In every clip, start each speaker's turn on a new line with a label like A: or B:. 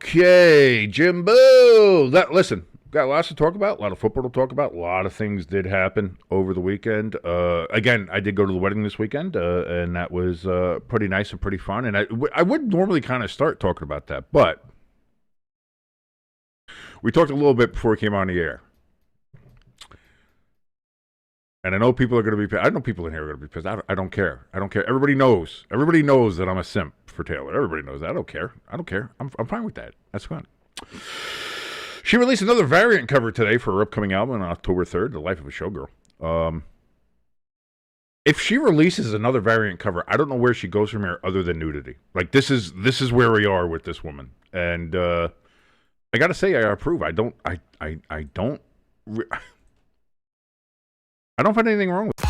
A: Okay, Jimbo. Listen, got lots to talk about, a lot of football to talk about, a lot of things did happen over the weekend. Again, I did go to the wedding this weekend, and that was pretty nice and pretty fun. And I would normally kind of start talking about that, but we talked a little bit before we came on the air. And I know people are going to be pissed. I know people in here are going to be pissed. I don't care. I don't care. Everybody knows. Everybody knows that I'm a simp for Taylor. Everybody knows that. I don't care. I'm fine with that. That's fine. She released another variant cover today for her upcoming album on October 3rd, The Life of a Showgirl. If she releases another variant cover, I don't know where she goes from here other than nudity. Like, this is where we are with this woman. And I got to say, I approve. I don't find anything wrong with it.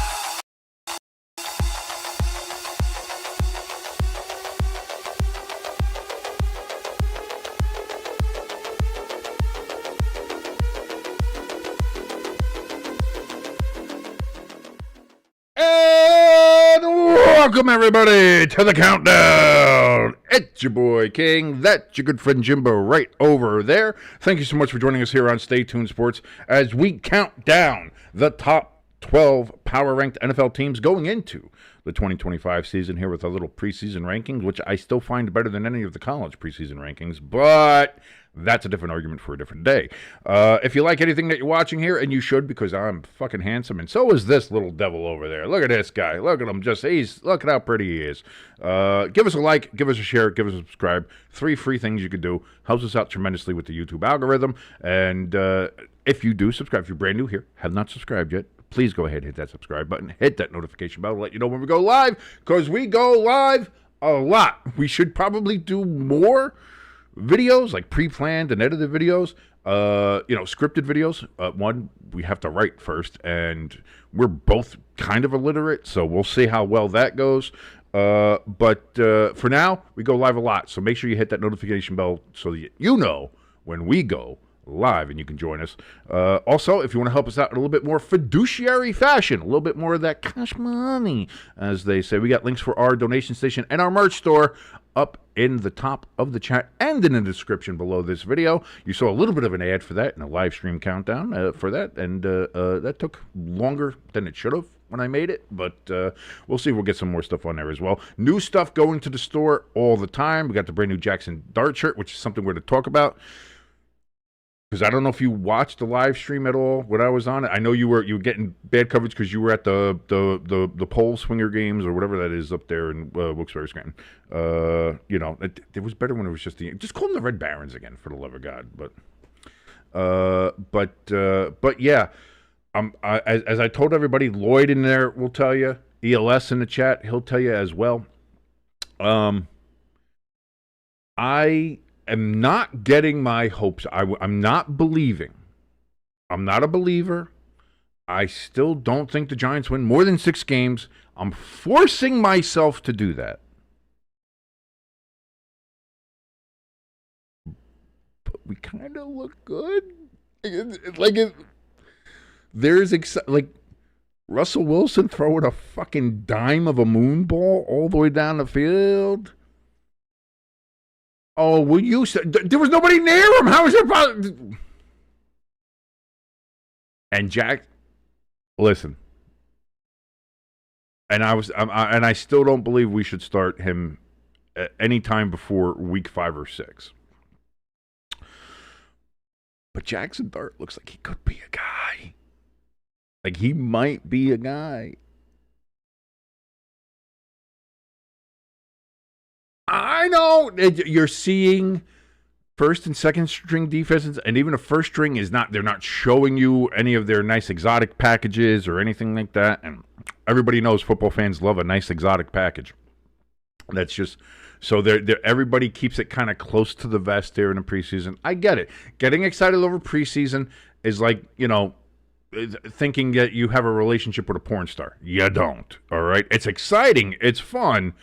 A: And welcome, everybody, to the countdown. It's your boy, King. That's your good friend, Jimbo, right over there. Thank you so much for joining us here on Stay Tuned Sports as we count down the top 12 power-ranked NFL teams going into the 2025 season here with a little preseason rankings, which I still find better than any of the college preseason rankings, but that's a different argument for a different day. If you like anything that you're watching here, and you should because I'm fucking handsome, and so is this little devil over there. Look at this guy. Look at him. Look at how pretty he is. Give us a like, give us a share, give us a subscribe. 3 free things you could do. Helps us out tremendously with the YouTube algorithm. And if you do subscribe, if you're brand new here, have not subscribed yet, please go ahead and hit that subscribe button. Hit that notification bell to let you know when we go live, because we go live a lot. We should probably do more videos, like pre-planned and edited videos, scripted videos. One, we have to write first, and we're both kind of illiterate, so we'll see how well that goes. But for now, we go live a lot, so make sure you hit that notification bell so that you know when we go live and you can join us. Also, if you want to help us out in a little bit more fiduciary fashion, a little bit more of that cash money, as they say, we got links for our donation station and our merch store up in the top of the chat and in the description below this video. You saw a little bit of an ad for that and a live stream countdown for that, and that took longer than it should have when I made it, but we'll see. We'll get some more stuff on there as well. New stuff going to the store all the time. We got the brand new Jackson Dart shirt, which is something we're to talk about. Because I don't know if you watched the live stream at all when I was on it. I know you were getting bad coverage because you were at the pole swinger games or whatever that is up there in Wilkes-Barre, Scranton. It was better when it was just call them the Red Barons again, for the love of God. But yeah, as I told everybody, Lloyd in there will tell you. ELS in the chat, he'll tell you as well. I am not getting my hopes. I'm not believing. I'm not a believer. I still don't think the Giants win more than 6 games. I'm forcing myself to do that. But we kind of look good. Russell Wilson throwing a fucking dime of a moon ball all the way down the field. Oh, will you say there was nobody near him? How is it possible? And Jack, listen, and I still don't believe we should start him at any time before week 5 or 6. But Jackson Dart looks like he could be a guy. Like, he might be a guy. I know you're seeing first and second string defenses, and even a first string they're not showing you any of their nice exotic packages or anything like that. And everybody knows football fans love a nice exotic package. That's just so everybody keeps it kind of close to the vest there in the preseason. I get it. Getting excited over preseason is like, thinking that you have a relationship with a porn star. You don't. All right. It's exciting. It's fun,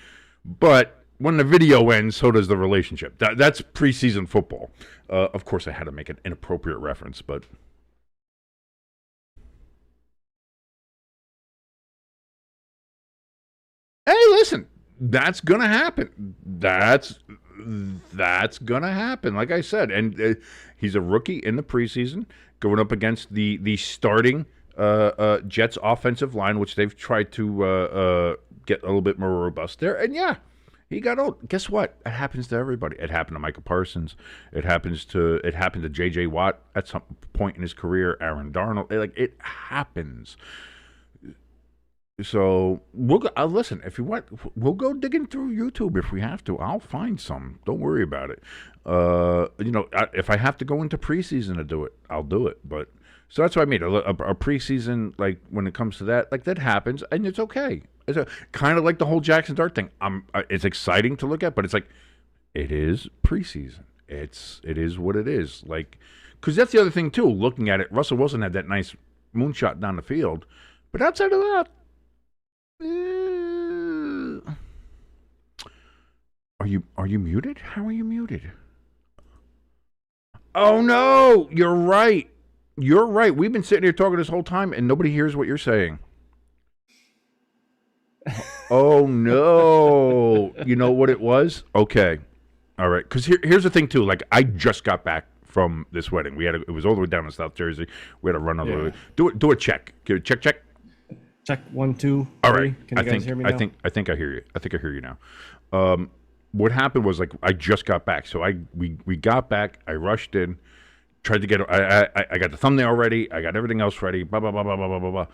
A: but when the video ends, so does the relationship. That's preseason football. Of course, I had to make an inappropriate reference, but hey, listen, that's gonna happen. That's gonna happen, like I said, and he's a rookie in the preseason, going up against the starting Jets offensive line, which they've tried to get a little bit more robust there. And yeah, he got old. Guess what? It happens to everybody. It happened to Micah Parsons. It happened to J.J. Watt at some point in his career. Aaron Darnold. It happens. So we'll go, listen. If you want, we'll go digging through YouTube if we have to. I'll find some. Don't worry about it. If I have to go into preseason to do it, I'll do it. But so that's what I mean. A preseason, like when it comes to that, like that happens, and it's okay. It's kind of like the whole Jackson Dart thing. It's exciting to look at, but it's like it is preseason. It is what it is. Like, because that's the other thing too. Looking at it, Russell Wilson had that nice moonshot down the field, but outside of that. Are you muted? How are you muted? Oh no, you're right. You're right. We've been sitting here talking this whole time and nobody hears what you're saying. Oh no. You know what it was? Okay. All right. Because here's the thing too. Like I just got back from this wedding. It was all the way down in South Jersey. We had to run all the way. Do a check. Check.
B: Check 1, 2, 3.
A: All right.
B: Can you guys hear me now?
A: I think I hear you. I think I hear you now. What happened was like I just got back, so we got back. I rushed in, tried to get. I got the thumbnail ready. I got everything else ready. Blah blah blah blah blah blah blah.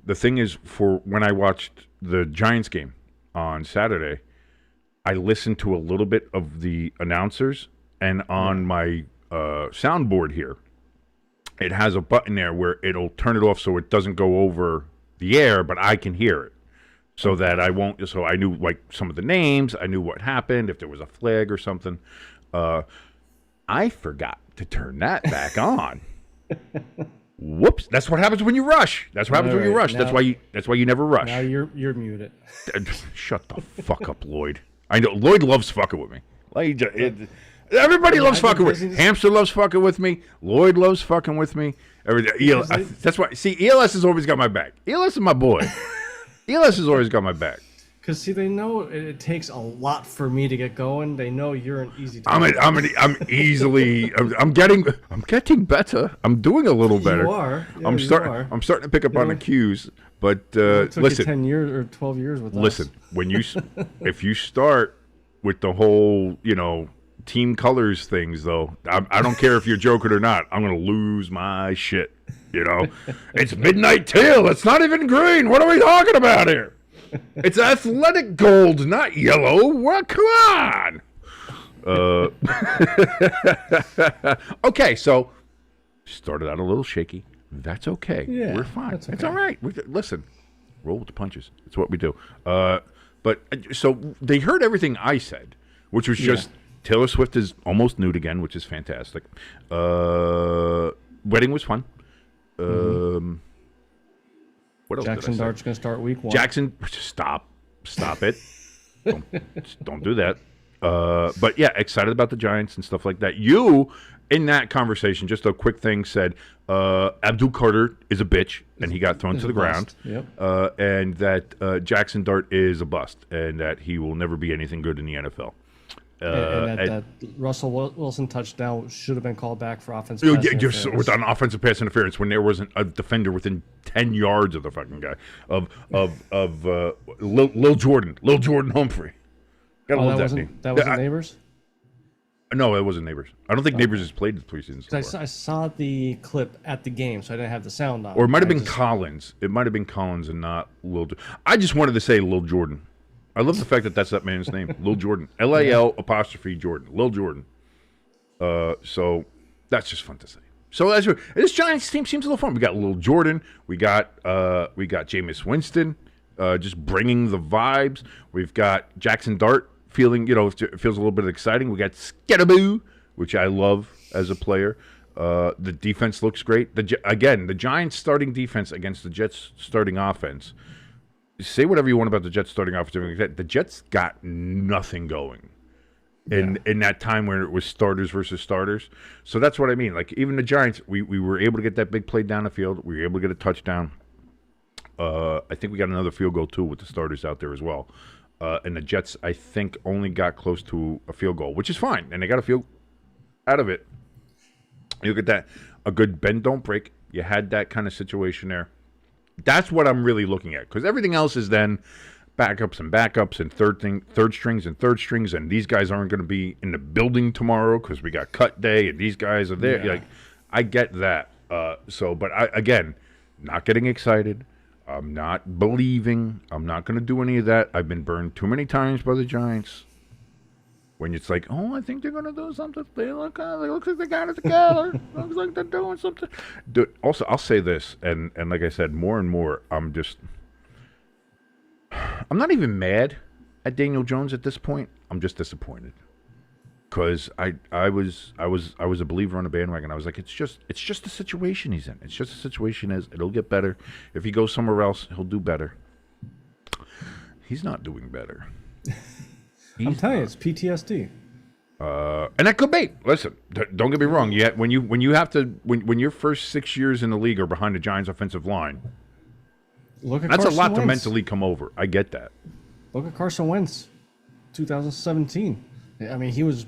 A: The thing is, for when I watched the Giants game on Saturday, I listened to a little bit of the announcers, and on my soundboard here, it has a button there where it'll turn it off so it doesn't go over the air, but I can hear it, so that I won't. So I knew like some of the names. I knew what happened if there was a flag or something. I forgot to turn that back on. Whoops! That's what happens when you rush. That's what happens when you rush. Now, that's why you never rush.
B: Now you're muted.
A: Shut the fuck up, Lloyd. I know Lloyd loves fucking with me. Everybody loves fucking with me. Hamster loves fucking with me. Lloyd loves fucking with me. That's why. See, ELS has always got my back. ELS is my boy. ELS has always got my back.
B: Because see, they know it takes a lot for me to get going. They know you're an easy target.
A: I'm getting better. I'm doing a little better.
B: You are. Yeah,
A: I'm starting to pick up on the cues. But
B: it took
A: listen,
B: you 10 years or 12 years with us.
A: Listen, if you start with the whole, team colors things, though, I don't care if you're joking or not. I'm gonna lose my shit. It's midnight teal. It's not even green. What are we talking about here? It's athletic gold, not yellow. Well, come on. Okay, so started out a little shaky. That's okay.
B: Yeah,
A: we're fine.
B: Okay.
A: It's all right. Listen, roll with the punches. It's what we do. But so they heard everything I said, which was just Taylor Swift is almost nude again, which is fantastic. Wedding was fun. What else
B: Jackson Dart's going to start week 1.
A: Jackson, stop it. don't do that. But yeah, excited about the Giants and stuff like that. You, in that conversation, just a quick thing, said Abdul Carter is a bitch, and he got thrown to the ground.
B: Yep.
A: And that Jackson Dart is a bust, and that he will never be anything good in the NFL.
B: And that Russell Wilson touchdown should have been called back for offensive pass interference.
A: With an offensive pass interference when there wasn't a defender within 10 yards of the fucking guy of Lil Jordan Humphrey.
B: That wasn't Neighbors?
A: No, it wasn't Neighbors. I don't think Neighbors has played the preseason so far.
B: I saw the clip at the game, so I didn't have the sound on.
A: Or it might have been Collins. It might have been Collins and not Lil. I just wanted to say Lil Jordan. I love the fact that that's that man's name, Lil Jordan. L-A-L' Jordan. Lil Jordan. So that's just fun to say. So this Giants team seems a little fun. We got Lil Jordan. We got Jameis Winston, just bringing the vibes. We've got Jackson Dart feeling, it feels a little bit exciting. We got Skidaboo, which I love as a player. The defense looks great. The Giants starting defense against the Jets starting offense. Say whatever you want about the Jets starting off. The Jets got nothing going in that time where it was starters versus starters. So that's what I mean. Like, even the Giants, we were able to get that big play down the field. We were able to get a touchdown. I think we got another field goal, too, with the starters out there as well. And the Jets, I think, only got close to a field goal, which is fine. And they got a field out of it. You look at that. A good bend, don't break. You had that kind of situation there. That's what I'm really looking at. Because everything else is then backups and third strings. And these guys aren't going to be in the building tomorrow because we got cut day. And these guys are there.
B: Yeah.
A: Like, I get that. But again, not getting excited. I'm not believing. I'm not going to do any of that. I've been burned too many times by the Giants. When it's like, oh, I think they're going to do something. They look like they got it together. Looks like they're doing something. Also, I'll say this, and like I said, more and more, I'm not even mad at Daniel Jones at this point. I'm just disappointed. Because I was a believer on the bandwagon. I was like, it's just the situation he's in. It's just the situation it'll get better. If he goes somewhere else, he'll do better. He's not doing better.
B: I'm telling you, it's PTSD.
A: And that could be. Listen, don't get me wrong. Yet when your first 6 years in the league are behind the Giants' offensive line, that's
B: Carson
A: a lot
B: Wentz.
A: To mentally come over. I get that.
B: Look at Carson Wentz, 2017. I mean, he was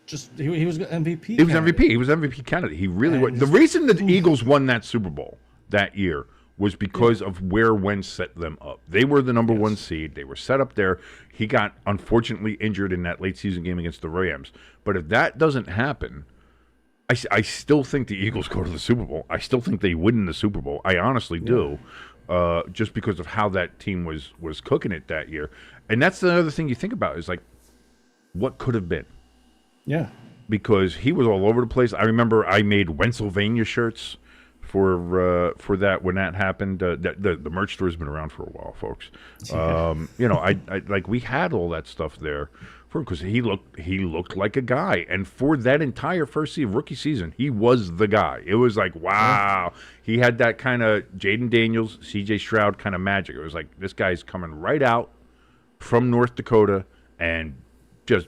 B: MVP.
A: He was MVP. He was MVP candidate. He really was. The reason the Eagles won that Super Bowl that year was because of where Wentz set them up. They were the number one seed. They were set up there. He got, unfortunately, injured in that late season game against the Rams. But if that doesn't happen, I still think the Eagles go to the Super Bowl. I still think they win the Super Bowl. I honestly do, just because of how that team was cooking it that year. And that's the other thing you think about is, like, what could have been.
B: Yeah.
A: Because he was all over the place. I remember I made Pennsylvania shirts for that when that happened. The merch store has been around for a while, folks. I like we had all that stuff there because he looked like a guy, and for that entire rookie season, he was the guy. It was like, wow, he had that kind of Jaden Daniels, C.J. Stroud kind of magic. It was like, this guy's coming right out from North Dakota and just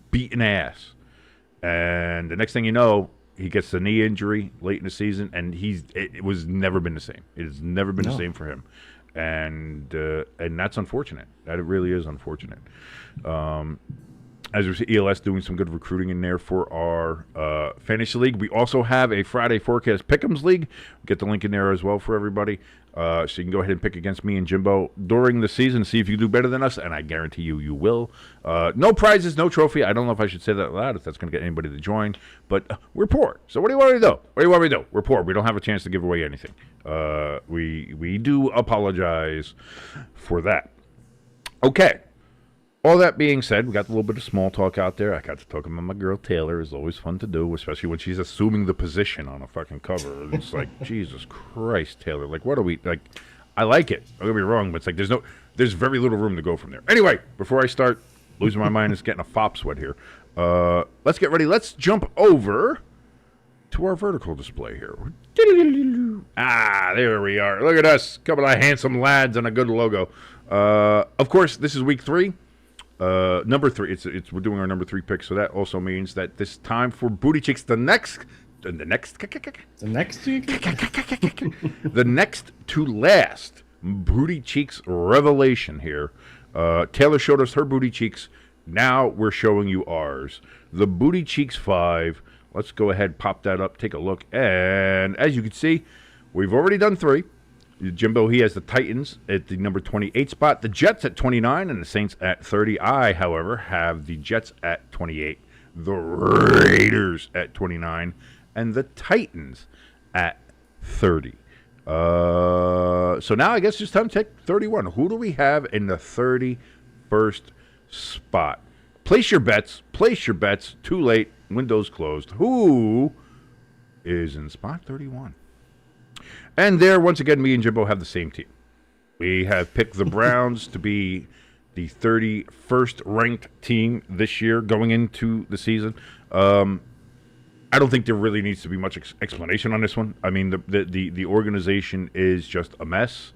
A: beating ass. And the next thing you know, he gets the knee injury late in the season, and it was never been the same. It has never been the same for him, and that's unfortunate. That it really is unfortunate. As we see, ELS doing some good recruiting in there for our fantasy league. We also have a Friday Forecast Pick'ems league. Get the link in there as well for everybody. So you can go ahead and pick against me and Jimbo during the season, see if you do better than us, and I guarantee you will. No prizes, no trophy. I don't know if I should say that loud, if that's going to get anybody to join, but we're poor. So what do you want me to do? What do you want me to do? We're poor. We don't have a chance to give away anything. We do apologize for that. Okay. All that being said, we got a little bit of small talk out there. I got to talk about my girl Taylor. It's always fun to do, especially when she's assuming the position on a fucking cover. It's like, Jesus Christ, Taylor. Like, what are we, like, I like it. Don't get me wrong, but it's like there's very little room to go from there. Anyway, before I start losing my mind, it's getting a fop sweat here. Let's get ready. Let's jump over to our vertical display here. There we are. Look at us. Couple of handsome lads and a good logo. Of course, this is week 3. Number 3. We're doing our number 3 pick, so that also means that this time for Booty Cheeks, the next to last Booty Cheeks revelation here. Taylor showed us her Booty Cheeks. Now we're showing you ours. The Booty Cheeks 5. Let's go ahead, pop that up, take a look, and as you can see, we've already done 3. Jimbo, he has the Titans at the number 28 spot, the Jets at 29, and the Saints at 30. I, however, have the Jets at 28, the Raiders at 29, and the Titans at 30. So now I guess it's time to take 31. Who do we have in the 31st spot? Place your bets. Too late. Windows closed. Who is in spot 31? And there, once again, me and Jimbo have the same team. We have picked the Browns to be the 31st ranked team this year going into the season. I don't think there really needs to be much explanation on this one. I mean, the organization is just a mess.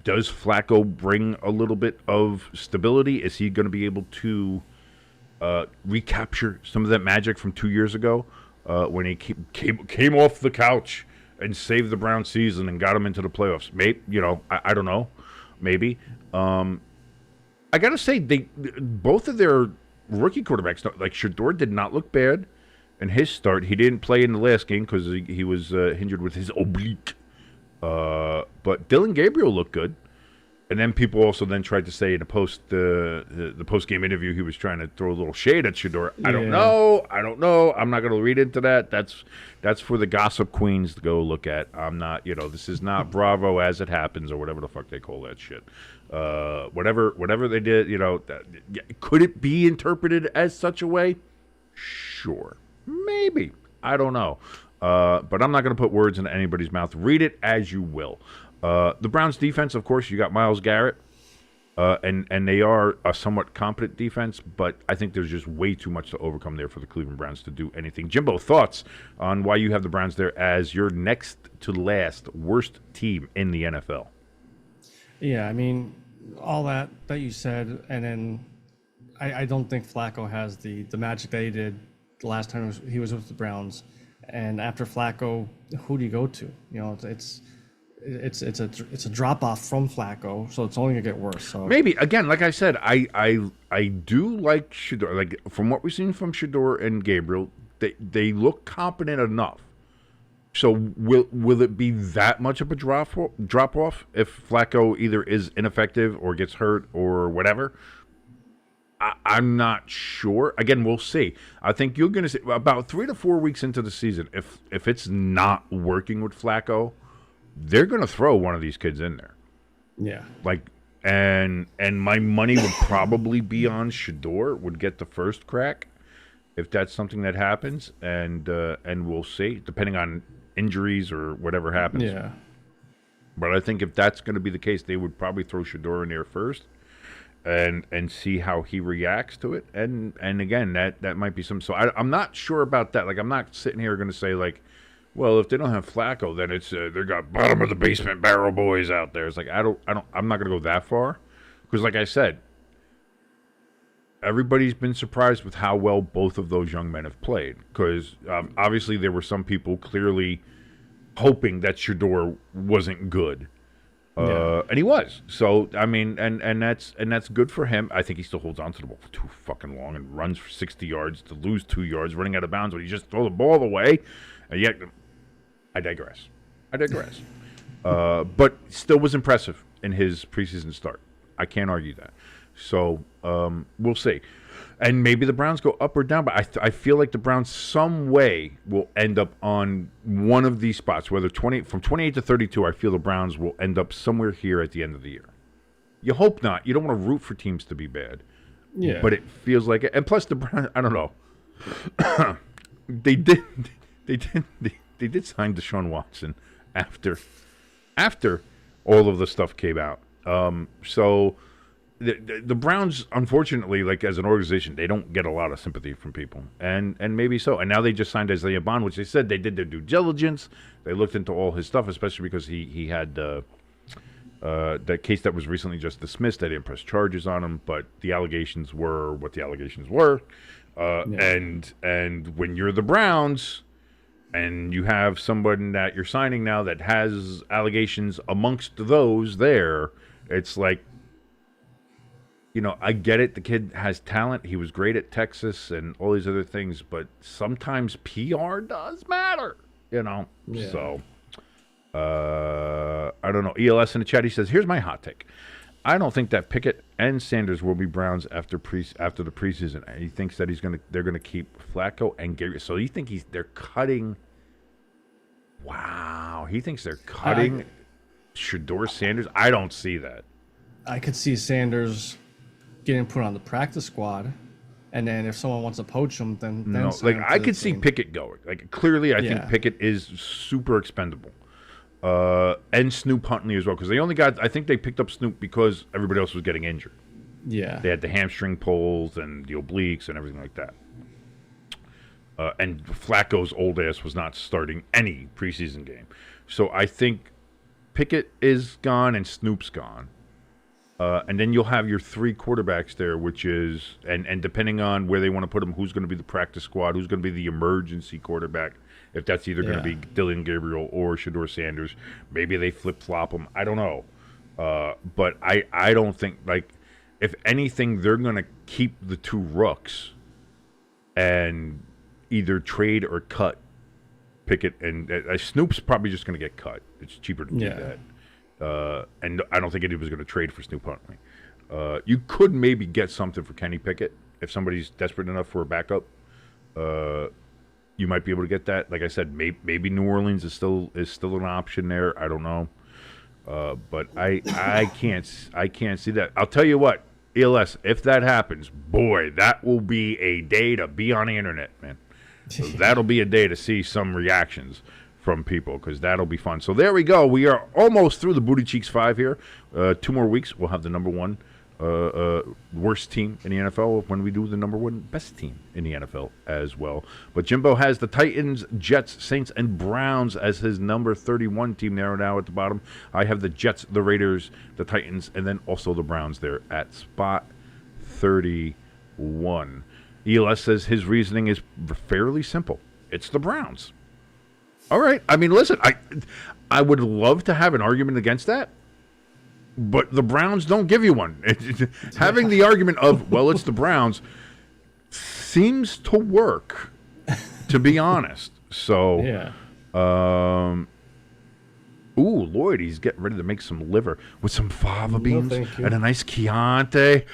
A: Does Flacco bring a little bit of stability? Is he going to be able to recapture some of that magic from 2 years ago when he came off the couch and saved the Browns season and got them into the playoffs? Maybe, I don't know. Maybe. I got to say, both of their rookie quarterbacks, like Shador, did not look bad in his start. He didn't play in the last game because he was injured with his oblique. But Dylan Gabriel looked good. And then people also then tried to say in the post game interview he was trying to throw a little shade at Shador. I don't know. I'm not going to read into that. That's for the gossip queens to go look at. I'm not. This is not Bravo as it happens or whatever the fuck they call that shit. Whatever they did. Could it be interpreted as such a way? Sure, maybe. I don't know. But I'm not going to put words into anybody's mouth. Read it as you will. The Browns defense, of course, you got Myles Garrett, and they are a somewhat competent defense, but I think there's just way too much to overcome there for the Cleveland Browns to do anything. Jimbo, thoughts on why you have the Browns there as your next to last worst team in the NFL?
B: Yeah, I mean, all that you said, and then I don't think Flacco has the magic that he did the last time he was with the Browns. And after Flacco, who do you go to? It's a drop off from Flacco, so it's only gonna get worse. So
A: maybe again, like I said, I do like Shador. Like from what we've seen from Shador and Gabriel, they look competent enough. So will it be that much of a drop off if Flacco either is ineffective or gets hurt or whatever? I'm not sure. Again, we'll see. I think you're going to see about 3 to 4 weeks into the season. If it's not working with Flacco, they're going to throw one of these kids in there.
B: Yeah.
A: And my money would probably be on Shador would get the first crack if that's something that happens, and we'll see depending on injuries or whatever happens.
B: Yeah.
A: But I think if that's going to be the case, they would probably throw Shador in there first. And see how he reacts to it, and again that might be some. So I'm not sure about that. Like I'm not sitting here going to say like, well, if they don't have Flacco, then it's they got bottom of the basement barrel boys out there. It's like I'm not going to go that far, because like I said, everybody's been surprised with how well both of those young men have played. Because obviously there were some people clearly hoping that Shador wasn't good. And he was. So I mean, and that's good for him. I think he still holds on to the ball for too fucking long and runs for 60 yards to lose 2 yards, running out of bounds when he just throw the ball away. And yet, I digress. But still was impressive in his preseason start. I can't argue that. So we'll see. And maybe the Browns go up or down, but I feel like the Browns some way will end up on one of these spots, whether from 28 to 32, I feel the Browns will end up somewhere here at the end of the year. You hope not. You don't want to root for teams to be bad.
B: Yeah.
A: But it feels like it. And plus the Browns, I don't know. They did sign Deshaun Watson after all of the stuff came out. So the Browns, unfortunately, like as an organization, they don't get a lot of sympathy from people, and maybe so. And now they just signed Isaiah Bond, which they said they did their due diligence. They looked into all his stuff, especially because he had that case that was recently just dismissed. They didn't press charges on him, but the allegations were what the allegations were. And when you're the Browns and you have someone that you're signing now that has allegations amongst those there, it's like, I get it. The kid has talent. He was great at Texas and all these other things, but sometimes PR does matter, Yeah. So, I don't know. ELS in the chat, he says, here's my hot take. I don't think that Pickett and Sanders will be Browns after the preseason. And he thinks that they're gonna keep Flacco and Gary. So you think they're cutting? Wow, he thinks they're cutting Shador Sanders. I don't see that.
B: I could see Sanders getting put on the practice squad, and then if someone wants to poach him, then
A: no. Like I could see Pickett going. Like clearly, I think Pickett is super expendable. And Snoop Huntley as well, because I think they picked up Snoop because everybody else was getting injured.
B: Yeah.
A: They had the hamstring pulls and the obliques and everything like that. And Flacco's old ass was not starting any preseason game. So I think Pickett is gone and Snoop's gone. And then you'll have your three quarterbacks there, which is, and depending on where they want to put them, who's going to be the practice squad, who's going to be the emergency quarterback, if that's either going to be Dylan Gabriel or Shador Sanders. Maybe they flip-flop them. I don't know. But I don't think, like, if anything, they're going to keep the 2 rooks and either trade or cut Pickett. And Snoop's probably just going to get cut. It's cheaper to do that. And I don't think anybody was going to trade for Snoop Huntley. You could maybe get something for Kenny Pickett if somebody's desperate enough for a backup. You might be able to get that. Like I said, maybe New Orleans is still an option there. I don't know, but I can't see that. I'll tell you what, ELS, if that happens, boy, that will be a day to be on the internet, man. So that'll be a day to see some reactions from people, because that'll be fun. So there we go. We are almost through the Booty Cheeks 5 here. 2 more weeks, we'll have the number 1 worst team in the NFL when we do the number 1 best team in the NFL as well. But Jimbo has the Titans, Jets, Saints, and Browns as his number 31 team there now at the bottom. I have the Jets, the Raiders, the Titans, and then also the Browns there at spot 31. ELS says his reasoning is fairly simple. It's the Browns. All right. I mean, listen, I would love to have an argument against that, but the Browns don't give you one. Having the argument of, well, it's the Browns seems to work, to be honest. So, ooh, Lloyd, he's getting ready to make some liver with some fava beans and a nice Chianti.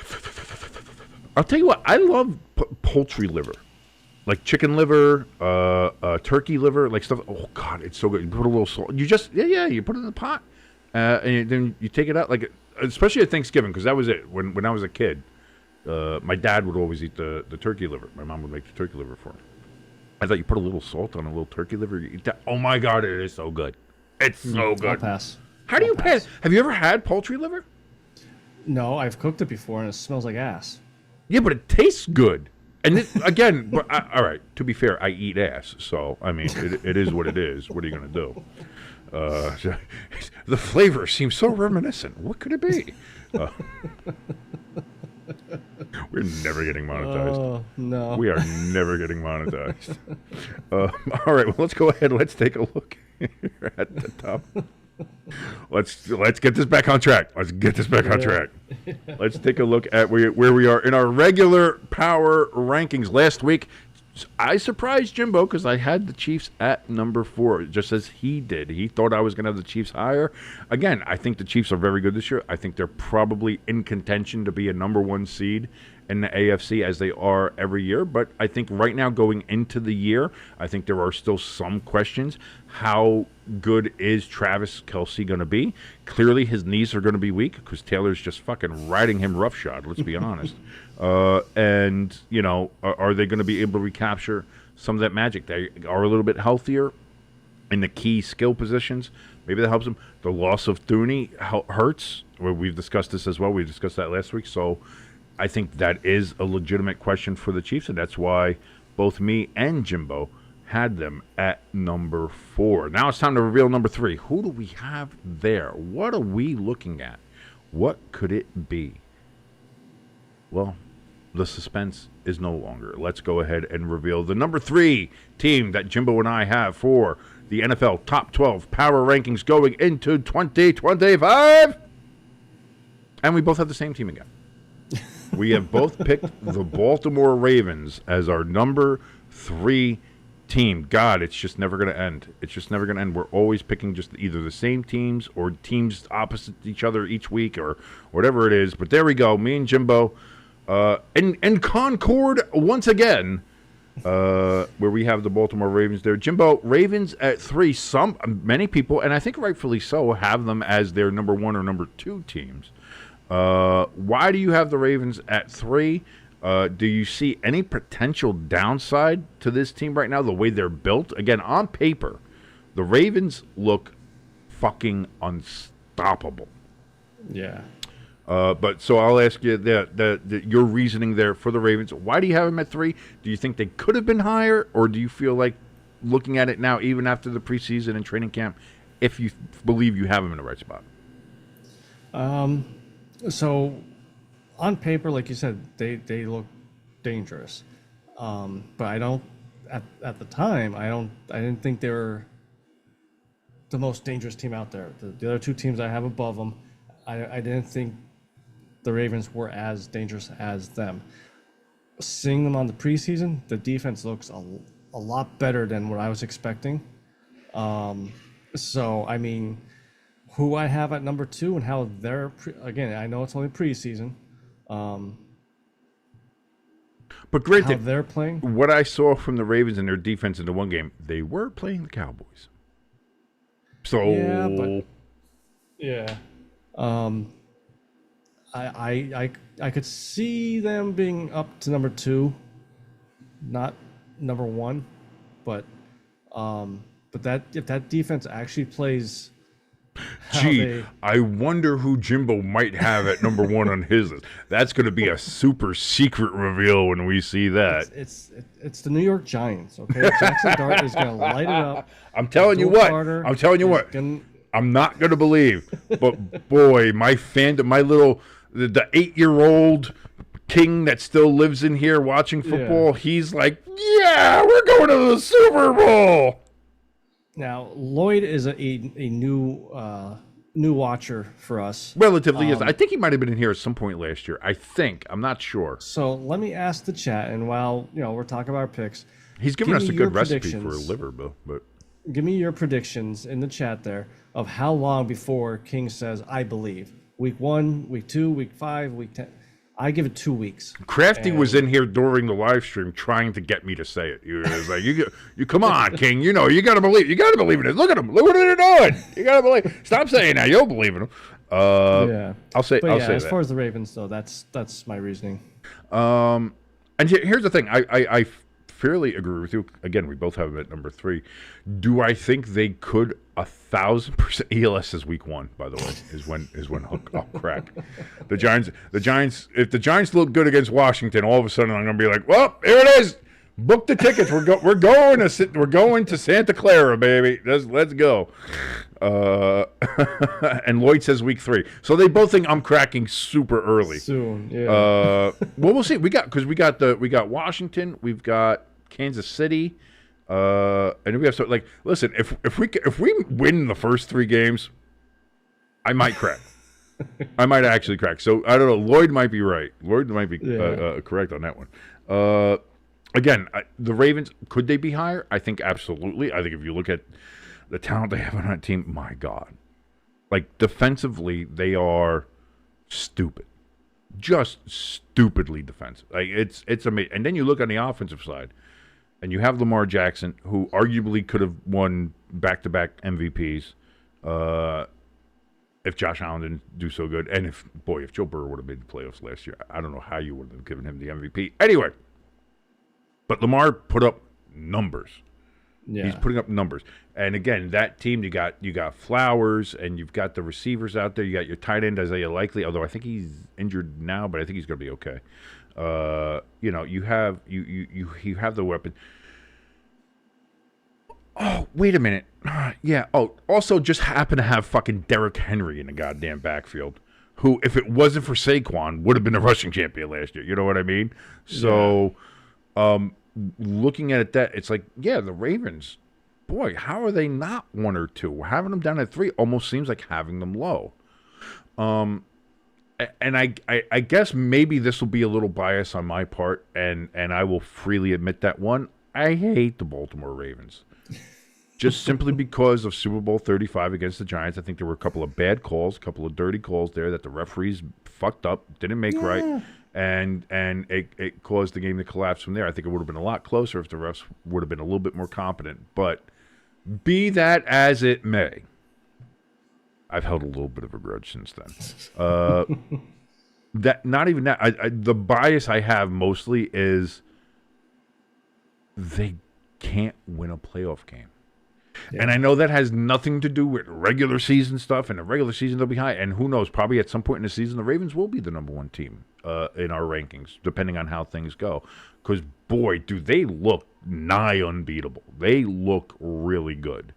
A: I'll tell you what, I love poultry liver. Like chicken liver, turkey liver, like stuff. Oh, God, it's so good. You put a little salt. You just, you put it in the pot. And then you take it out, like, especially at Thanksgiving, because that was it. When I was a kid, my dad would always eat the turkey liver. My mom would make the turkey liver for him. I thought you put a little salt on a little turkey liver. You eat that. Oh, my God, it is so good. It's so good.
B: I'll pass.
A: How do you pass? Have you ever had poultry liver?
B: No, I've cooked it before, and it smells like ass.
A: Yeah, but it tastes good. And again, all right, to be fair, I eat ass. So, I mean, it is what it is. What are you going to do? The flavor seems so reminiscent. What could it be? We're never getting monetized.
B: Oh, no.
A: We are never getting monetized. All right, well, let's go ahead. Let's take a look here at the top. Let's get this back on track. Let's get this back on track. Let's take a look at where we are in our regular power rankings. Last week, I surprised Jimbo because I had the Chiefs at number 4, just as he did. He thought I was going to have the Chiefs higher. Again, I think the Chiefs are very good this year. I think they're probably in contention to be a number 1 seed in the AFC as they are every year. But I think right now going into the year, I think there are still some questions. How good is Travis Kelce going to be? Clearly his knees are going to be weak because Taylor's just fucking riding him roughshod, let's be honest. And, you know, are they going to be able to recapture some of that magic? They are a little bit healthier in the key skill positions. Maybe that helps them. The loss of Thuney hurts. We've discussed this as well. We discussed that last week. So I think that is a legitimate question for the Chiefs, and that's why both me and Jimbo had them at number 4. Now it's time to reveal number 3. Who do we have there? What are we looking at? What could it be? Well, the suspense is no longer. Let's go ahead and reveal the number 3 team that Jimbo and I have for the NFL Top 12 Power Rankings going into 2025. And we both have the same team again. We have both picked the Baltimore Ravens as our number 3 team. God, it's just never going to end. It's just never going to end. We're always picking just either the same teams or teams opposite each other each week or whatever it is. But there we go. Me and Jimbo in Concord once again, where we have the Baltimore Ravens there. Jimbo, Ravens at 3. Many people, and I think rightfully so, have them as their number 1 or number 2 teams. Why do you have the Ravens at 3? Do you see any potential downside to this team right now, the way they're built? Again, on paper, the Ravens look fucking unstoppable.
B: Yeah.
A: But so I'll ask you your reasoning there for the Ravens. Why do you have them at 3? Do you think they could have been higher, or do you feel like, looking at it now, even after the preseason and training camp, if you believe you have them in the right spot?
B: So, on paper, like you said, they look dangerous, but I don't. At the time, I didn't think they were the most dangerous team out there. The other 2 teams I have above them, I didn't think the Ravens were as dangerous as them. Seeing them on the preseason, the defense looks a lot better than what I was expecting. So, I mean, who I have at number 2 and how they're, again, I know it's only preseason.
A: But
B: How
A: granted,
B: they're playing.
A: what I saw from the Ravens and their defense in the one game, they were playing the Cowboys. So
B: Yeah. I could see them being up to number 2, not number 1, but that if that defense actually plays.
A: I wonder who Jimbo might have at number 1 on his list. That's going to be a super secret reveal when we see that.
B: It's the New York Giants, okay? Jackson Dart is going to light it up.
A: I'm telling you what. I'm not going to believe. But boy, my little the 8-year-old king that still lives in here watching football, he's like, yeah, we're going to the Super Bowl.
B: Now, Lloyd is a new watcher for us.
A: Relatively, yes. I think he might have been in here at some point last year. I'm not sure.
B: So let me ask the chat, and while we're talking about our picks,
A: he's given us a good recipe for a liver, but
B: give me your predictions in the chat there of how long before King says "I believe." Week 1, week 2, week 5, week 10. I give it 2 weeks.
A: Crafty was in here during the live stream trying to get me to say it. He was like, "You come on, King. You got to believe. You got to believe in it. Look at them. Look what they're doing. You got to believe. Stop saying that. You'll believe in them." I'll say.
B: But
A: I'll say
B: as
A: that.
B: far as the Ravens, though, that's my reasoning.
A: And here's the thing. I fairly agree with you. Again, we both have them at number 3. Do I think they could 1,000%? ELS is week 1, by the way, is when I'll crack. The Giants. If the Giants look good against Washington, all of a sudden I'm going to be like, well, here it is. Book the tickets. We're going to Santa Clara, baby. Let's go. And Lloyd says week 3, so they both think I'm cracking super early.
B: Soon, yeah.
A: Well, we'll see. We got Washington, we've got Kansas City, and we have listen. If we win the first 3 games, I might crack. I might actually crack. So I don't know. Lloyd might be right. Lloyd might be correct on that one. Again, the Ravens, could they be higher? I think absolutely. I think if you look at the talent they have on that team, my God. Like, defensively, they are stupid. Just stupidly defensive. Like, it's amazing. And then you look on the offensive side, and you have Lamar Jackson, who arguably could have won back-to-back MVPs if Josh Allen didn't do so good. And if Joe Burrow would have made the playoffs last year, I don't know how you would have given him the MVP. Anyway, but Lamar put up numbers. Yeah. He's putting up numbers. And again, that team, you got Flowers, and you've got the receivers out there. You got your tight end, Isaiah Likely, although I think he's injured now, but I think he's going to be okay. You have the weapon. Oh, wait a minute. Yeah. Oh, also just happen to have fucking Derrick Henry in the goddamn backfield, who, if it wasn't for Saquon, would have been a rushing champion last year. You know what I mean? So, looking at it, it's like, yeah, the Ravens, boy, how are they not 1 or 2? Having them down at 3 almost seems like having them low. And I guess maybe this will be a little bias on my part, and I will freely admit that one. I hate the Baltimore Ravens. Just simply because of Super Bowl 35 against the Giants. I think there were a couple of bad calls, a couple of dirty calls there that the referees fucked up, didn't make right. And it caused the game to collapse from there. I think it would have been a lot closer if the refs would have been a little bit more competent. But be that as it may, I've held a little bit of a grudge since then. That not even that. The bias I have mostly is they can't win a playoff game. Yeah. And I know that has nothing to do with regular season stuff. In the regular season, they'll be high. And who knows, probably at some point in the season, the Ravens will be the number 1 team in our rankings, depending on how things go. Because, boy, do they look nigh unbeatable. They look really good.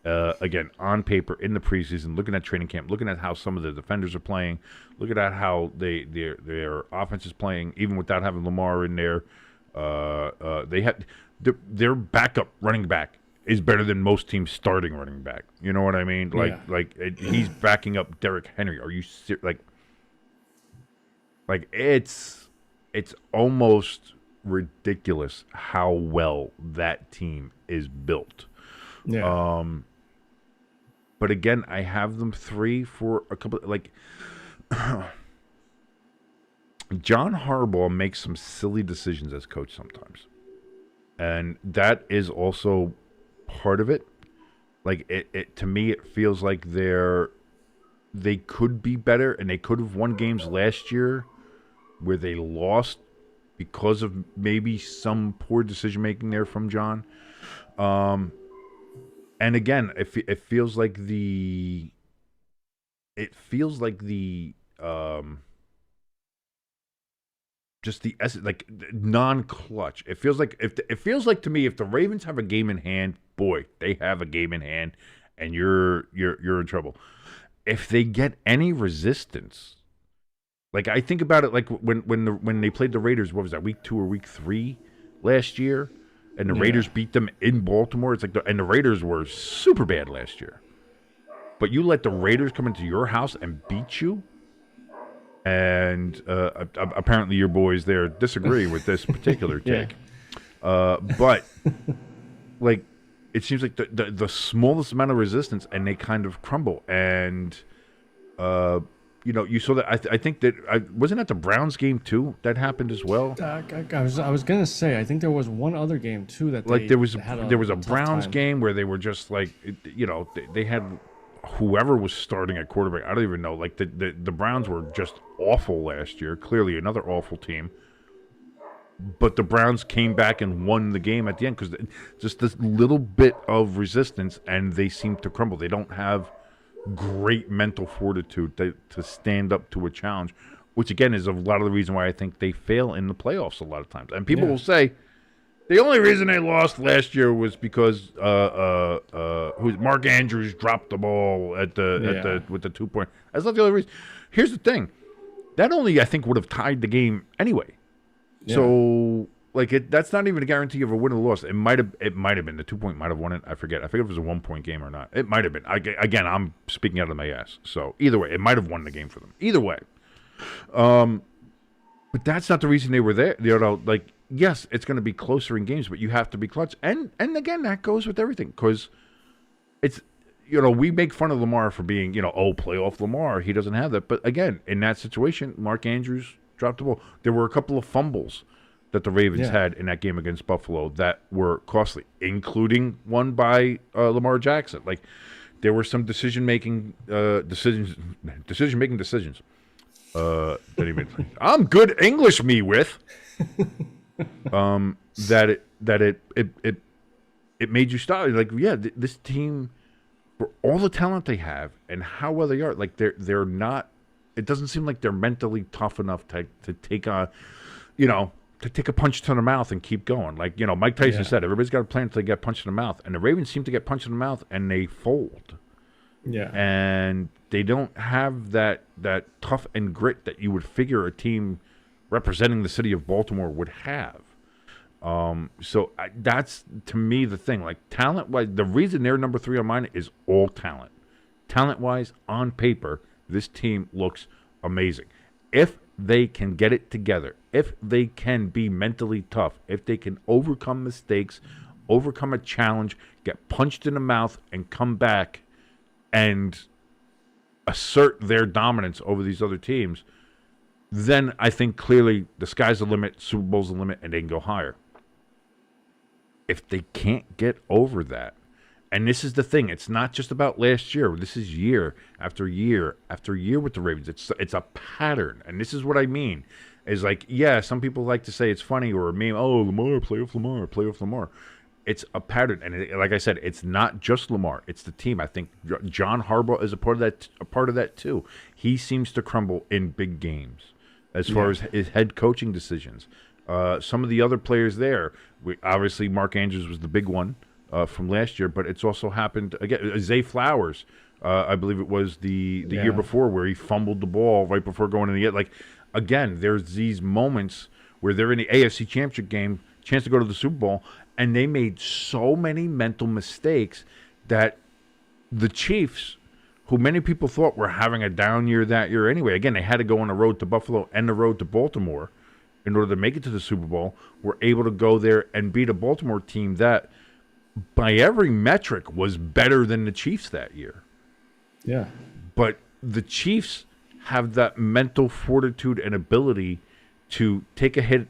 A: Again, on paper, in the preseason, looking at training camp, looking at how some of the defenders are playing, looking at how their offense is playing, even without having Lamar in there. They had their backup running back is better than most teams' starting running back. You know what I mean? He's backing up Derrick Henry. Are you serious? Like it's almost ridiculous how well that team is built.
B: Yeah.
A: But again, I have them 3 for a couple. Like John Harbaugh makes some silly decisions as coach sometimes, and that is also part of it. Like it to me, it feels like they could be better, and they could have won games last year where they lost because of maybe some poor decision making there from John. And again, it feels like just the essence, like non-clutch. It feels like to me, if the Ravens have a game in hand, boy, they have a game in hand, and you're in trouble. If they get any resistance, like I think about it, like when they played the Raiders, what was that, week 2 or week 3 last year, and the Raiders beat them in Baltimore. It's like and the Raiders were super bad last year, but you let the Raiders come into your house and beat you. And apparently your boys there disagree with this particular take. But, like, it seems like the smallest amount of resistance, and they kind of crumble. And, you saw that. I think that wasn't that the Browns game, too, that happened as well?
B: I was going to say, I think there was one other game, too, that
A: Like, there was a Browns
B: time.
A: game where they were just, like, they had whoever was starting at quarterback. I don't even know. Like, the Browns were just awful last year. Clearly another awful team. But the Browns came back and won the game at the end because just this little bit of resistance, and they seem to crumble. They don't have great mental fortitude to stand up to a challenge, which, again, is a lot of the reason why I think they fail in the playoffs a lot of times. And people will say, the only reason they lost last year was because Mark Andrews dropped the ball with the 2-point. That's not the only reason. Here's the thing: that only, I think, would have tied the game anyway. Yeah. So that's not even a guarantee of a win or loss. It might have been the 2-point might have won it. I forget if it was a 1-point game or not. It might have been. Again, I'm speaking out of my ass. So either way, it might have won the game for them. Either way, but that's not the reason they were there. Yes, it's going to be closer in games, but you have to be clutch. And again, that goes with everything because it's, we make fun of Lamar for being, playoff Lamar. He doesn't have that. But again, in that situation, Mark Andrews dropped the ball. There were a couple of fumbles that the Ravens had in that game against Buffalo that were costly, including one by Lamar Jackson. Like, there were some decision-making decisions. I'm good English me with. That it made you stop. Like, this team, for all the talent they have and how well they are, like they're not. It doesn't seem like they're mentally tough enough to take a, to take a punch to the mouth and keep going. Like, Mike Tyson said, everybody's got a plan until they get punched in the mouth, and the Ravens seem to get punched in the mouth and they fold. Yeah, and they don't have that tough and grit that you would figure a team representing the city of Baltimore would have. So that's, to me, the thing. Like, talent-wise, the reason they're number 3 on mine is all talent. Talent-wise, on paper, this team looks amazing. If they can get it together, if they can be mentally tough, if they can overcome mistakes, overcome a challenge, get punched in the mouth, and come back and assert their dominance over these other teams, then I think clearly the sky's the limit, Super Bowl's the limit, and they can go higher. If they can't get over that, and this is the thing, it's not just about last year. This is year after year after year with the Ravens. It's a pattern, and this is what I mean. Is like, some people like to say it's funny or a meme. Oh, Lamar, playoff Lamar. It's a pattern, and like I said, it's not just Lamar; it's the team. I think John Harbaugh is a part of that too. He seems to crumble in big games, as far as his head coaching decisions. Some of the other players there, obviously Mark Andrews was the big one from last year, but it's also happened again. Zay Flowers, I believe it was the year before, where he fumbled the ball right before going in the end. Like, again, there's these moments where they're in the AFC Championship game, chance to go to the Super Bowl, and they made so many mental mistakes that the Chiefs, who many people thought were having a down year that year anyway. Again, they had to go on the road to Buffalo and the road to Baltimore in order to make it to the Super Bowl, were able to go there and beat a Baltimore team that, by every metric, was better than the Chiefs that year.
B: Yeah.
A: But the Chiefs have that mental fortitude and ability to take a hit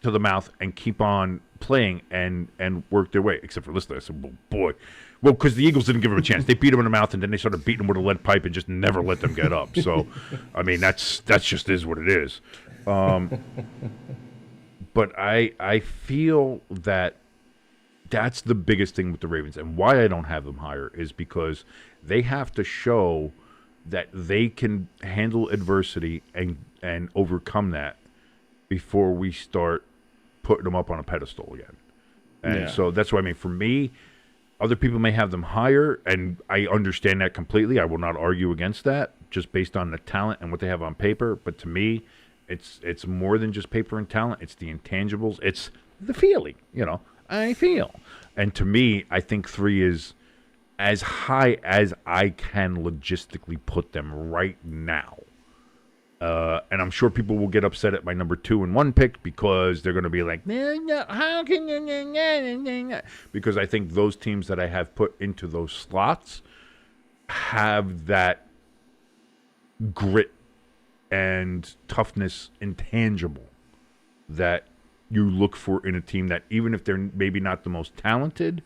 A: to the mouth and keep on playing and work their way, except for this. I said, well, boy. Well, because the Eagles didn't give them a chance. They beat them in the mouth, and then they started beating them with a lead pipe and just never let them get up. So, I mean, that's just is what it is. But I feel that that's the biggest thing with the Ravens. And why I don't have them higher is because they have to show that they can handle adversity and overcome that before we start putting them up on a pedestal again. And so that's why, I mean, for me, other people may have them higher, and I understand that completely. I will not argue against that, just based on the talent and what they have on paper. But to me, it's more than just paper and talent. It's the intangibles. It's the feeling, I feel. And to me, I think 3 is as high as I can logistically put them right now. And I'm sure people will get upset at my number 2 and 1 pick because they're going to be like, no, how can you? Because I think those teams that I have put into those slots have that grit and toughness intangible that you look for in a team that, even if they're maybe not the most talented,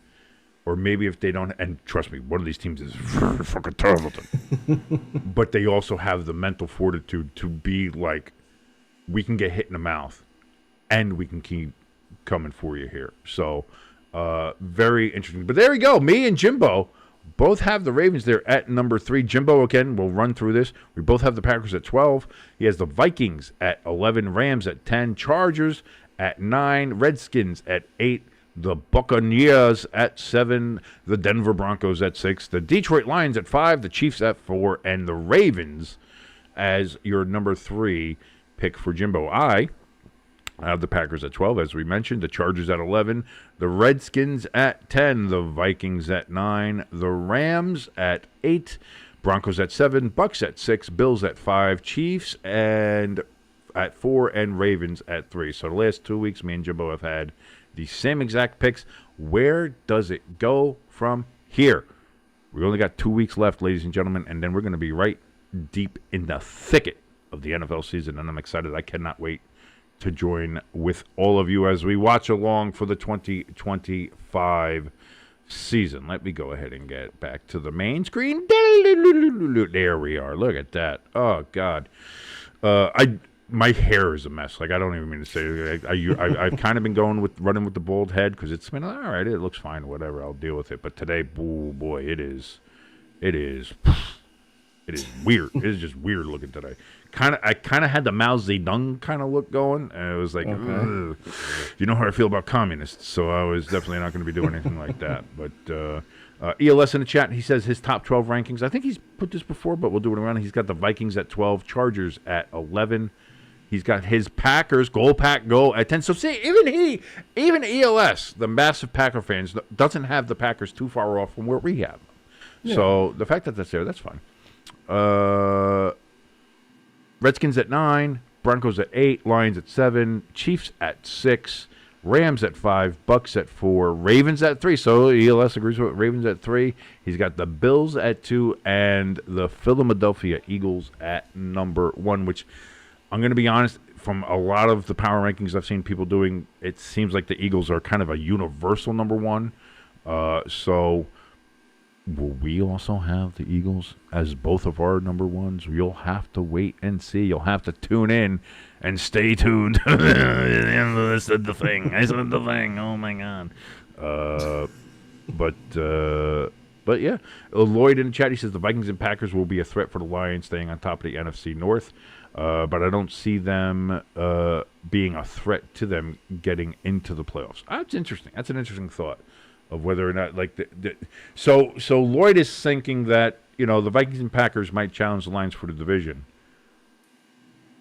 A: or maybe if they don't, and trust me, one of these teams is fucking terrible, but they also have the mental fortitude to be like, we can get hit in the mouth, and we can keep coming for you here. So, very interesting. But there we go. Me and Jimbo both have the Ravens there at number 3. Jimbo, again, we'll run through this. We both have the Packers at 12. He has the Vikings at 11, Rams at 10, Chargers at 9, Redskins at 8, the Buccaneers at 7, the Denver Broncos at 6, the Detroit Lions at 5, the Chiefs at 4, and the Ravens as your number 3 pick for Jimbo. I have the Packers at 12, as we mentioned, the Chargers at 11, the Redskins at 10, the Vikings at 9, the Rams at 8, Broncos at 7, Bucks at 6, Bills at 5, Chiefs and at 4, and Ravens at 3. So the last 2 weeks, me and Jimbo have had the same exact picks. Where does it go from here? We only got 2 weeks left, ladies and gentlemen, and then we're going to be right deep in the thicket of the NFL season, and I'm excited. I cannot wait to join with all of you as we watch along for the 2025 season. Let me go ahead and get back to the main screen. There we are. Look at that. Oh, God. My hair is a mess. Like, I don't even mean to say it. I've kind of been running with the bald head because it's been all right. It looks fine, whatever. I'll deal with it. But today, oh boy, it is weird. It is just weird looking today. I kind of had the Mao Zedong kind of look going, and it was like, okay. You know how I feel about communists, so I was definitely not going to be doing anything like that. But ELS in the chat, he says his top 12 rankings. I think he's put this before, but we'll do it around. He's got the Vikings at 12, Chargers at 11. He's got his Packers, Go Pack Go, at 10. So see, even ELS, the massive Packer fans, doesn't have the Packers too far off from where we have them. Yeah. So the fact that that's there, that's fine. Redskins at 9, Broncos at 8, Lions at 7, Chiefs at 6, Rams at 5, Bucks at 4, Ravens at 3. So ELS agrees with Ravens at 3. He's got the Bills at 2 and the Philadelphia Eagles at number 1, which I'm going to be honest, from a lot of the power rankings I've seen people doing, it seems like the Eagles are kind of a universal number 1. So will we also have the Eagles as both of our number 1s? You'll have to wait and see. You'll have to tune in and stay tuned. I said the thing. Oh, my God. But yeah, Lloyd in the chat, he says the Vikings and Packers will be a threat for the Lions staying on top of the NFC North. But I don't see them being a threat to them getting into the playoffs. That's interesting. That's an interesting thought of whether or not, like, so Lloyd is thinking that, the Vikings and Packers might challenge the Lions for the division,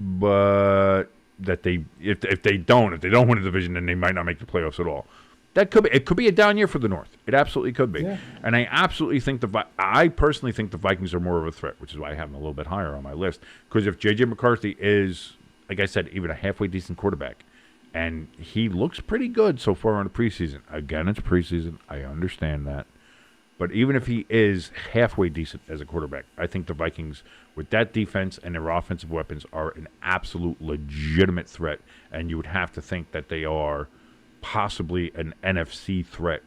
A: but that if they don't win the division, then they might not make the playoffs at all. That could be. It could be a down year for the North. It absolutely could be.
B: Yeah.
A: And I absolutely think I personally think the Vikings are more of a threat, which is why I have them a little bit higher on my list. Because if J.J. McCarthy is, like I said, even a halfway decent quarterback, and he looks pretty good so far in the preseason. Again, it's preseason. I understand that. But even if he is halfway decent as a quarterback, I think the Vikings, with that defense and their offensive weapons, are an absolute legitimate threat. And you would have to think that they are possibly an NFC threat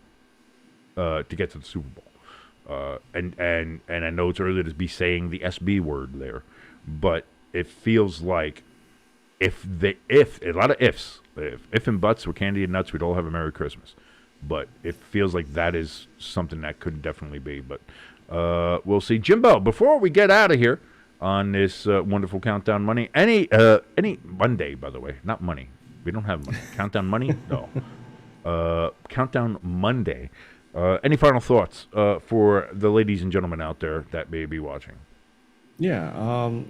A: to get to the Super Bowl. And I know it's early to be saying the SB word there, but it feels like if a lot of ifs, if and buts were candy and nuts, we'd all have a Merry Christmas. But it feels like that is something that could definitely be. But we'll see. Jimbo, before we get out of here on this wonderful Countdown Money, any Monday, by the way, not money. We don't have money. Countdown Money? No. Countdown Monday. Any final thoughts for the ladies and gentlemen out there that may be watching?
B: Yeah,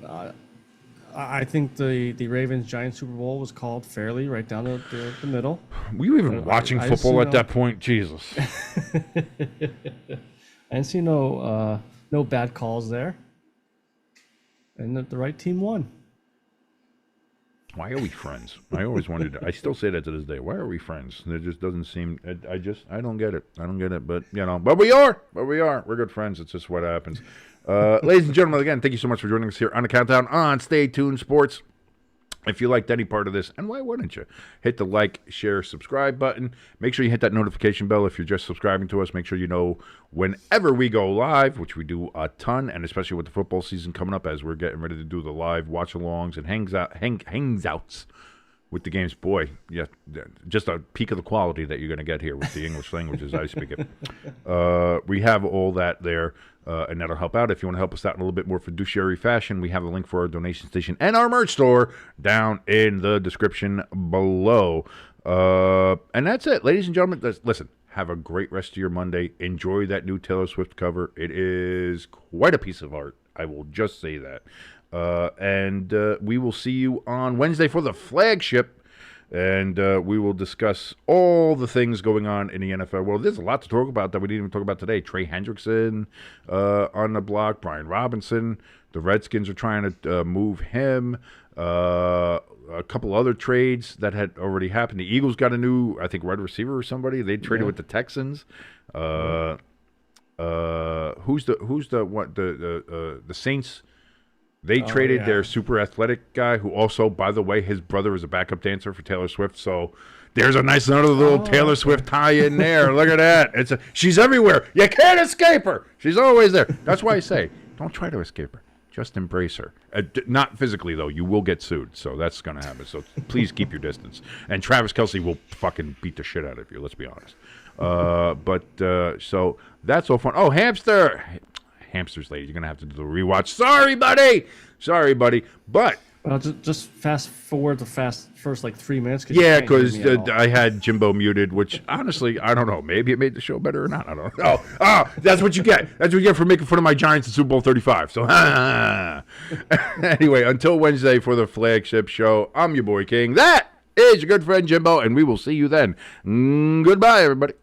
B: I think the Ravens-Giants Super Bowl was called fairly, right down the middle.
A: Were you even watching football at that point? Jesus.
B: I didn't see no bad calls there. And the right team won.
A: Why are we friends? I always wondered. I still say that to this day. Why are we friends? It just doesn't seem. I don't get it. I don't get it. But but we are. We're good friends. It's just what happens. Ladies and gentlemen, again, thank you so much for joining us here on the Countdown on Stay Tuned Sports. If you liked any part of this, and why wouldn't you, hit the like, share, subscribe button. Make sure you hit that notification bell if you're just subscribing to us. Make sure you know whenever we go live, which we do a ton, and especially with the football season coming up as we're getting ready to do the live watch-alongs and hangs-outs with the games. Boy, yeah, just a peek of the quality that you're going to get here with the English language as I speak it. We have all that there. And that'll help out. If you want to help us out in a little bit more fiduciary fashion, we have a link for our donation station and our merch store down in the description below. And that's it. Ladies and gentlemen, listen, have a great rest of your Monday. Enjoy that new Taylor Swift cover. It is quite a piece of art. I will just say that. And we will see you on Wednesday for the flagship. And we will discuss all the things going on in the NFL world. There's a lot to talk about that we didn't even talk about today. Trey Hendrickson on the block, Brian Robinson. The Redskins are trying to move him. A couple other trades that had already happened. The Eagles got a new, I think, wide receiver or somebody. They traded with the Texans. Who's the Saints? They traded their super athletic guy, who also, by the way, his brother is a backup dancer for Taylor Swift. So there's a nice another little Taylor Swift tie in there. Look at that. She's everywhere. You can't escape her. She's always there. That's why I say, don't try to escape her. Just embrace her. Not physically, though. You will get sued. So that's going to happen. So please keep your distance. And Travis Kelce will fucking beat the shit out of you. Let's be honest. So that's all fun. Oh, hamster. Hamster's late. You're going to have to do the rewatch. Sorry, buddy. But
B: Well, just fast forward the first like 3 minutes.
A: Yeah, because I had Jimbo muted, which honestly, I don't know. Maybe it made the show better or not. I don't know. Oh, that's what you get. That's what you get for making fun of my Giants in Super Bowl 35. So, anyway, until Wednesday for the flagship show, I'm your boy King. That is your good friend Jimbo, and we will see you then. Goodbye, everybody.